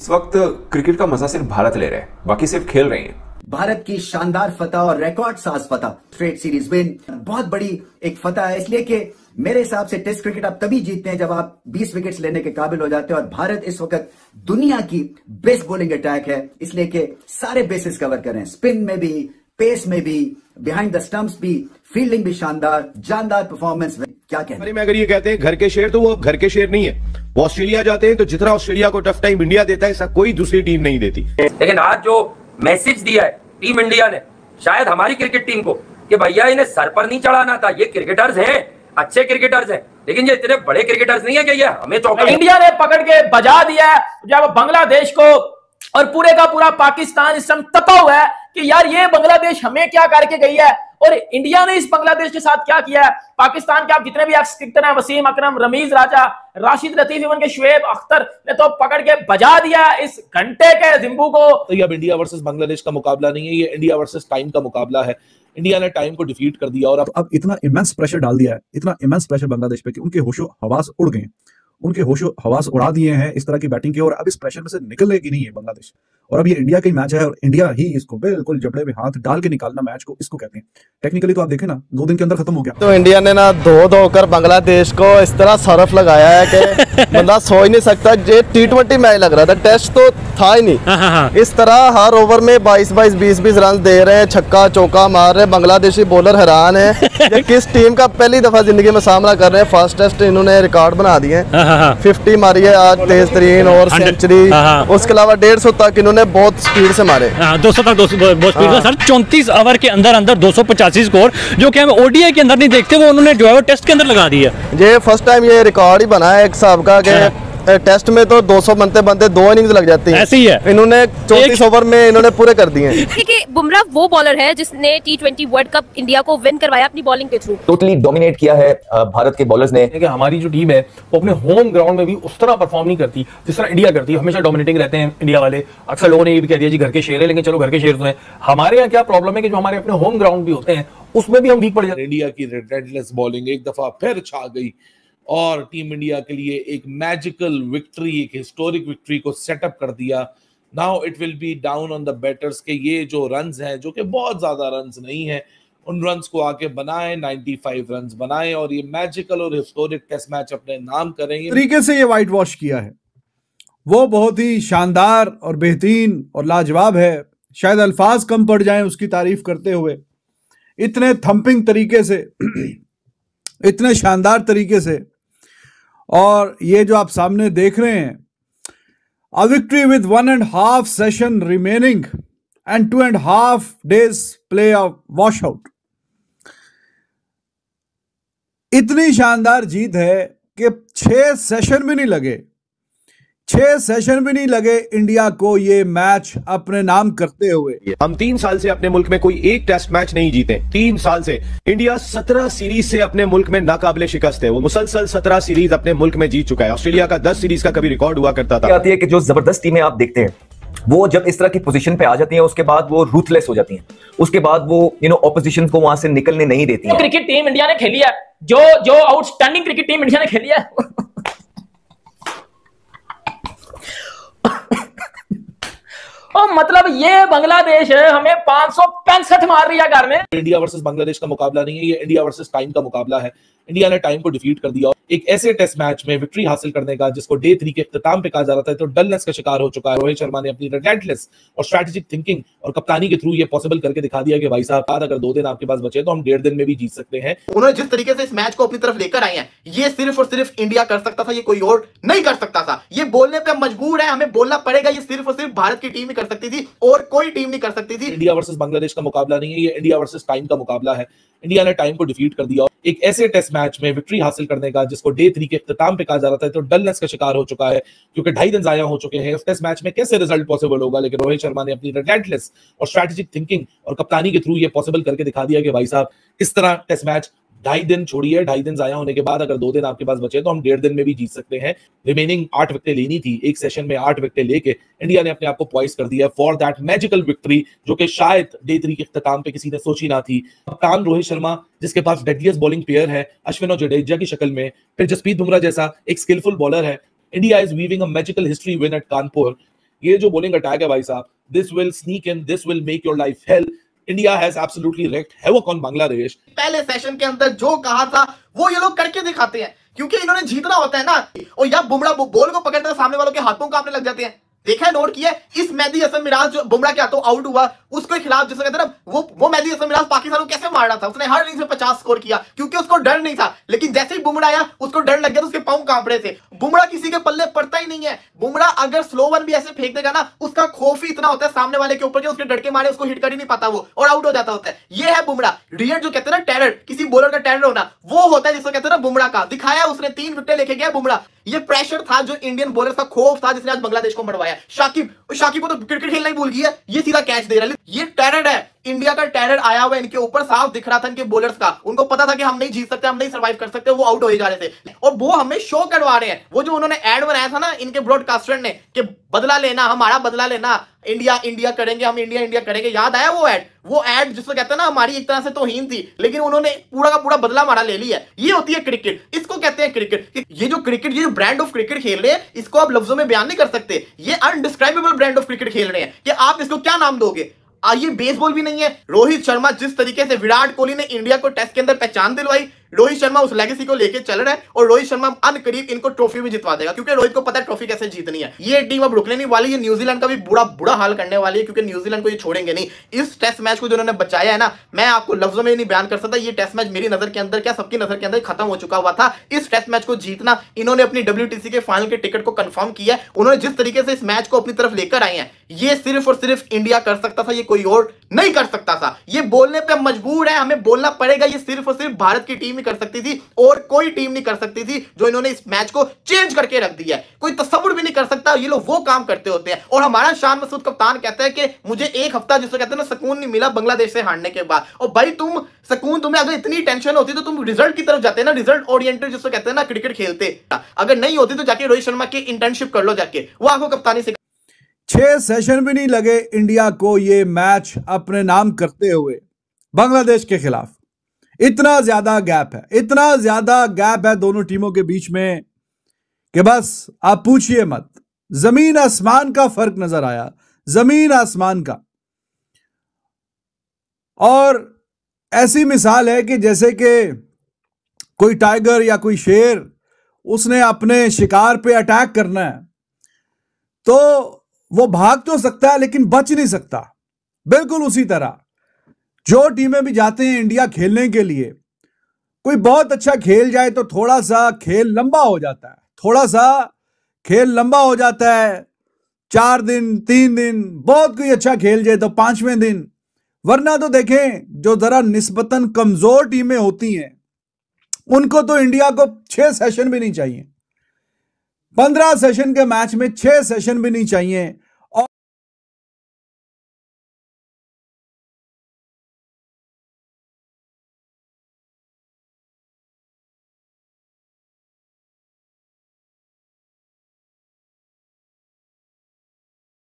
इस वक्त क्रिकेट का मजा सिर्फ भारत ले रहा है, बाकी सिर्फ खेल रहे हैं। भारत की शानदार फतह और रिकॉर्ड साज फतह, स्ट्रेट सीरीज विन बहुत बड़ी एक फतह है, इसलिए कि मेरे हिसाब से टेस्ट क्रिकेट आप तभी जीतते हैं जब आप 20 विकेट्स लेने के काबिल हो जाते हैं। और भारत इस वक्त दुनिया की बेस्ट बॉलिंग अटैक है, इसलिए कि सारे बेसिस कवर कर रहे हैं, स्पिन में भी, पेस में भी, बिहाइंड द स्टंप्स भी, फील्डिंग भी शानदार, जानदार परफॉर्मेंस में। क्या कहते हैं, अगर ये कहते हैं घर के शेर, तो वो घर के शेर नहीं है। वो ऑस्ट्रेलिया जाते हैं तो जितना ऑस्ट्रेलिया को टफ टाइम इंडिया देता है, ऐसा कोई दूसरी टीम नहीं देती। लेकिन आज जो मैसेज दिया है टीम इंडिया ने, शायद हमारी क्रिकेट टीम को, कि भैया इन्हें सर पर नहीं चढ़ाना था, ये क्रिकेटर्स हैं, अच्छे क्रिकेटर्स हैं, लेकिन ये इतने बड़े क्रिकेटर्स नहीं है कि ये हमें चौका। इंडिया ने पकड़ के बजा दिया है जब बांग्लादेश को, और पूरे का पूरा पाकिस्तान इस समय तपा हुआ है कि यार ये बांग्लादेश हमें क्या करके गई है, और इंडिया ने इस बांग्लादेश के साथ क्या किया है। पाकिस्तान के आप जितने भी एक्स क्रिकेटर हैं, वसीम अकरम, रमीज राजा, राशिद लतीफ, इवन के शुएब अख्तर ने तो पकड़ के बजा दिया इस घंटे के जिम्बू को। तो ये अब इंडिया वर्सेस बांग्लादेश का मुकाबला नहीं है, ये इंडिया वर्सेस टाइम का मुकाबला है। इंडिया ने टाइम को डिफीट कर दिया और अब इतना इमेंस प्रेशर डाल दिया है, इतना इमेंस प्रेशर बांग्लादेश पे कि उनके होशो हवास उड़ गए, उनके होशो हवास उड़ा दिए हैं इस तरह की बैटिंग के। और अब इस प्रेशर में से निकलेगी नहीं है बांग्लादेश, और अब ये इंडिया का ही मैच है और इंडिया ही इसको बिल्कुल जबड़े में हाथ डाल के निकालना मैच को, इसको कहते हैं। टेक्निकली तो आप देखें ना, 2 दिन के अंदर खत्म हो गया। तो इंडिया ने ना धो कर बांग्लादेश को इस तरह सरफ लगाया है कि बंदा सो ही नहीं सकता। ये T20 मैच लग रहा था, टेस्ट तो था ही नहीं। इस तरह हर ओवर में 22-22, 20-20 रन दे रहे हैं, छक्का चौका मार रहे हैं, बांग्लादेशी बॉलर हैरान है। ये किस टीम का पहली दफा जिंदगी में सामना कर रहे हैं। फर्स्ट टेस्ट इन्होंने रिकॉर्ड बना दिए, 50 मारी है आज, तेज तरीन और सेंचुरी। उसके अलावा 150 तक इन्होंने बहुत स्पीड से मारे, 200 तक, 200 बहुत स्पीड का सर। 34 ओवर के अंदर 285 स्कोर, जो कि हम ओडीआई के अंदर नहीं देखते, वो उन्होंने जो है टेस्ट के अंदर लगा दिया। ये फर्स्ट टाइम ये रिकॉर्ड ही बना है एक हिसाब का कि टेस्ट में तो 200 बनते 2 इनिंग्स लग जाती है। ऐसे ही है, इन्होंने 34 ओवर में इन्होंने पूरे कर दिए। देखिए बुमराह वो बॉलर है जिसने T20 वर्ल्ड कप इंडिया को विन करवाया अपनी बॉलिंग के थ्रू। टोटली डोमिनेट किया है भारत के बॉलर्स ने। कि हमारी जो टीम है वो अपने होम ग्राउंड में भी उस तरह परफॉर्म नहीं करती जिस तरह इंडिया करती है। हमेशा डोमिनेटिंग रहते हैं इंडिया वाले। अक्सर लोगों ने ये भी कह दिया जी घर के शेर है, लेकिन चलो घर के शेर तो हैं। हमारे यहाँ क्या प्रॉब्लम है कि जो हमारे अपने होम ग्राउंड भी होते हैं उसमें भी हम वीक पड़ जाते हैं। इंडिया की रिलेंटलेस बॉलिंग एक दफा फिर छा गई और टीम इंडिया के लिए एक मैजिकल विक्ट्री, एक हिस्टोरिक विक्ट्री को सेटअप कर दिया। Now it will be down on the batters के ये जो रन्स हैं, जो कि बहुत ज्यादा रन्स नहीं है, उन रन्स को आके बनाएं, 95 रन्स बनाएं और ये मैजिकल और हिस्टोरिक टेस्ट मैच अपने नाम करेंगे। तरीके से ये व्हाइट वॉश किया है, वो बहुत ही शानदार और बेहतरीन और लाजवाब है। शायद अल्फाज कम पड़ जाएं उसकी तारीफ करते हुए। इतने थंपिंग तरीके से, इतने शानदार तरीके से, और ये जो आप सामने देख रहे हैं, अ victory with 1.5 session remaining and 2.5 days play of wash out. इतनी शानदार जीत है कि 6 सेशन भी नहीं लगे, 6 सेशन भी नहीं लगे इंडिया को ये मैच अपने नाम करते हुए। हम 3 साल से अपने मुल्क में कोई एक टेस्ट मैच नहीं जीते। 3 साल से इंडिया 17 सीरीज से अपने मुल्क में नाकाबिले शिकस्त है। वो मुसलसल 17 सीरीज अपने मुल्क में जीत चुका है। ऑस्ट्रेलिया का 10 सीरीज का कभी रिकॉर्ड हुआ करता था। आती है कि जो जबरदस्त टीमें आप देखते हैं वो जब इस तरह की पोजीशन पे आ जाती हैं, उसके बाद वो रूथलेस हो जाती हैं, उसके बाद वो ऑपोजिशन को वहां से निकलने नहीं देती हैं। क्रिकेट टीम इंडिया ने खेली है, जो आउटस्टैंडिंग क्रिकेट टीम इंडिया ने खेली है। मतलब ये बांग्लादेश है हमें 565 मार रही है घर में। इंडिया वर्सेस बांग्लादेश का मुकाबला नहीं है, ये इंडिया वर्सेस टाइम का मुकाबला है। इंडिया ने टाइम को डिफीट कर दिया। एक ऐसे टेस्ट मैच में विक्ट्री हासिल करने का जिसको डे 3 के इख्तिताम पे कहा जा रहा था, तो डलनेस का शिकार हो चुका है। रोहित शर्मा ने अपनी रिलेंटलेस और स्ट्रेटेजिक थिंकिंग और कप्तानी के थ्रू ये पॉसिबल करके दिखा दिया कि भाई साहब अगर 2 दिन आपके पास बचे तो हम 1.5 दिन में भी जीत सकते हैं। उन्होंने जिस तरीके से इस मैच को अपनी तरफ लेकर आए हैं, ये सिर्फ और सिर्फ इंडिया कर सकता था, ये कोई और नहीं कर सकता था। ये बोलने पे मजबूर है, हमें बोलना पड़ेगा, ये सिर्फ और सिर्फ भारत की टीम ही कर सकती थी और कोई टीम नहीं कर सकती थी। इंडिया वर्सेस बांग्लादेश का मुकाबला नहीं है, ये इंडिया वर्सेस टाइम का मुकाबला है। इंडिया ने टाइम को डिफीट कर दिया। एक ऐसे टेस्ट मैच में विक्ट्री हासिल करने का जिसको डे 3 के इख्तिताम पे कहा जा रहा था, तो डलनेस का शिकार हो चुका है क्योंकि 2.5 दिन जाया हो चुके हैं। उस टेस्ट मैच में कैसे रिजल्ट पॉसिबल होगा, लेकिन रोहित शर्मा ने अपनी रिलेंटलेस और स्ट्रेटेजिक थिंकिंग और कप्तानी के थ्रू ये पॉसिबल करके दिखा दिया कि भाई साहब इस तरह टेस्ट मैच 2.5 दिन छोड़िए, 2.5 दिन जाया होने के बाद अगर 2 दिन आपके पास बचे तो हम 1.5 दिन में भी जीत सकते हैं। रिमेनिंग 8 विकेटें लेनी थी, एक सेशन में 8 विकेटें लेके इंडिया ने अपने आप को पॉइस कर दिया फॉर दैट मैजिकल विक्ट्री, जो कि शायद डे 3 के इख्तिताम पे किसी ने सोची ना थी। कप्तान रोहित शर्मा, जिसके पास डेडलिएस्ट बॉलिंग पेयर है अश्विन और जडेजा की शक्ल में, फिर जसप्रीत बुमराह जैसा एक स्किलफुल बॉलर है। India is weaving a magical history win at Kanpur. ये जो bowling attack है भाई साहब, this will sneak in, this will make your life hell. India has absolutely wreaked havoc on Bangladesh. पहले सेशन के अंदर जो कहा था वो ये लोग करके दिखाते हैं, क्योंकि इन्होंने जीतना होता है ना। और या बुमराह बॉल को पकड़ते हैं, सामने वालों के हाथों कांपने लग जाते हैं। देखा है, नोट किया है, इस मेहदी हसन मिराज जो बुमराह के हाथों आउट हुआ, उसके खिलाफ जिसे कहते हैं ना, वो मेहदी हसन मिराज पाकिस्तान को कैसे मार रहा था। उसने हर इनिंग्स में 50 स्कोर किया क्योंकि उसको डर नहीं था, लेकिन जैसे ही बुमराह आया उसको डर लग गया तो उसके पांव कांप रहे थे। बुमराह किसी के पल्ले पड़ता ही नहीं है। बुमराह अगर स्लो वन भी ऐसे फेंक देगा ना, उसका खौफ ही इतना होता है सामने वाले के ऊपर कि उसके डर के मारे उसको हिट कर ही नहीं पाता वो, और आउट हो जाता होता है। ये है बुमराह रियल, जो कहते हैं ना टेरर, किसी बॉलर का टेरर होना, वो होता है जिसको कहते हैं ना बुमराह का। दिखाया उसने 3 विकेट लेके गया बुमराह। ये प्रेशर था जो इंडियन बॉलर का खौफ था, जिसने आज बांग्लादेश को मरवाया। शाकिब को तो क्रिकेट खेलना ही भूल गया, ये सीधा कैच दे रहा है। ये टेरर है, इंडिया का टेरर आया हुआ इनके ऊपर, साफ दिख रहा था इनके बॉलर्स का। उनको पता था कि हम नहीं जीत सकते, हम नहीं सर्वाइव कर सकते, वो आउट हो जा रहे थे। और वो हमें शो करवा रहे हैं। वो जो उन्होंने ऐड बनाया था ना इनके ब्रॉडकास्टर ने कि बदला लेना, हमारा बदला लेना, इंडिया करेंगे, हम इंडिया करेंगे, याद आया वो ऐड जिसको कहते हैं ना हमारी एक तरह से तौहीन थी, लेकिन उन्होंने पूरा का पूरा बदला हमारा ले लिया। ये होती है क्रिकेट, इसको कहते हैं क्रिकेट। ये जो ब्रांड ऑफ क्रिकेट खेल रहे हैं, इसको आप लफ्जों में बयान नहीं कर सकते। ये अनडिस्क्राइबेबल ब्रांड ऑफ क्रिकेट खेल रहे हैं कि आप इसको क्या नाम दोगे। ये बेसबॉल भी नहीं है। रोहित शर्मा जिस तरीके से विराट कोहली ने इंडिया को टेस्ट के अंदर पहचान दिलवाई, रोहित शर्मा उस लेगेसी को लेके चल रहा है, और रोहित शर्मा अनकरीब इनको ट्रॉफी भी जितवा देगा, क्योंकि रोहित को पता है ट्रॉफी कैसे जीतनी है। ये टीम अब रुकने नहीं वाली है, न्यूजीलैंड का भी बुरा हाल करने वाली है, क्योंकि न्यूजीलैंड को ये छोड़ेंगे नहीं। इस टेस्ट मैच को जो उन्होंने बचाया है ना, मैं आपको लफ्जों में नहीं बयान कर सकता। ये टेस्ट मैच मेरी नजर के अंदर, क्या सबकी नजर के अंदर खत्म हो चुका हुआ था। इस टेस्ट मैच को जीतना, इन्होंने अपनी WTC के फाइनल के टिकट को कंफर्म किया है। उन्होंने जिस तरीके से इस मैच को अपनी तरफ लेकर आए हैं, ये सिर्फ और सिर्फ इंडिया कर सकता था, ये कोई और नहीं कर सकता था। ये बोलने पे मजबूर है, हमें बोलना पड़ेगा, ये सिर्फ और सिर्फ भारत की टीम ही कर सकती थी, और कोई टीम नहीं कर सकती थी। जो इन्होंने इस मैच को चेंज करके रख दिया है, कोई तस्वुर भी नहीं कर सकता। ये लोग वो काम करते होते हैं। और हमारा शान मसूद कप्तान कहता है कि मुझे एक हफ्ता जिसको कहते हैं ना सुकून नहीं मिला बांग्लादेश से हारने के बाद। और भाई तुम्हें अगर इतनी टेंशन होती तो तुम रिजल्ट की तरफ जाते ना, रिजल्ट ओरिएंटेड जिसको कहते हैं ना क्रिकेट खेलते। अगर नहीं होती तो जाके रोहित शर्मा की इंटर्नशिप कर लो, जाके वो आपको कप्तानी से 6 सेशन भी नहीं लगे इंडिया को ये मैच अपने नाम करते हुए बांग्लादेश के खिलाफ। इतना ज्यादा गैप है दोनों टीमों के बीच में कि बस आप पूछिए मत। जमीन आसमान का फर्क नजर आया, जमीन आसमान का। और ऐसी मिसाल है कि जैसे कि कोई टाइगर या कोई शेर, उसने अपने शिकार पे अटैक करना है तो वो भाग तो सकता है लेकिन बच नहीं सकता। बिल्कुल उसी तरह जो टीमें भी जाते हैं इंडिया खेलने के लिए, कोई बहुत अच्छा खेल जाए तो थोड़ा सा खेल लंबा हो जाता है, 4 दिन 3 दिन, बहुत कोई अच्छा खेल जाए तो 5वें दिन। वरना तो देखें जो जरा निस्बतन कमजोर टीमें होती हैं उनको तो इंडिया को 6 सेशन भी नहीं चाहिए, 15 सेशन के मैच में 6 सेशन भी नहीं चाहिए।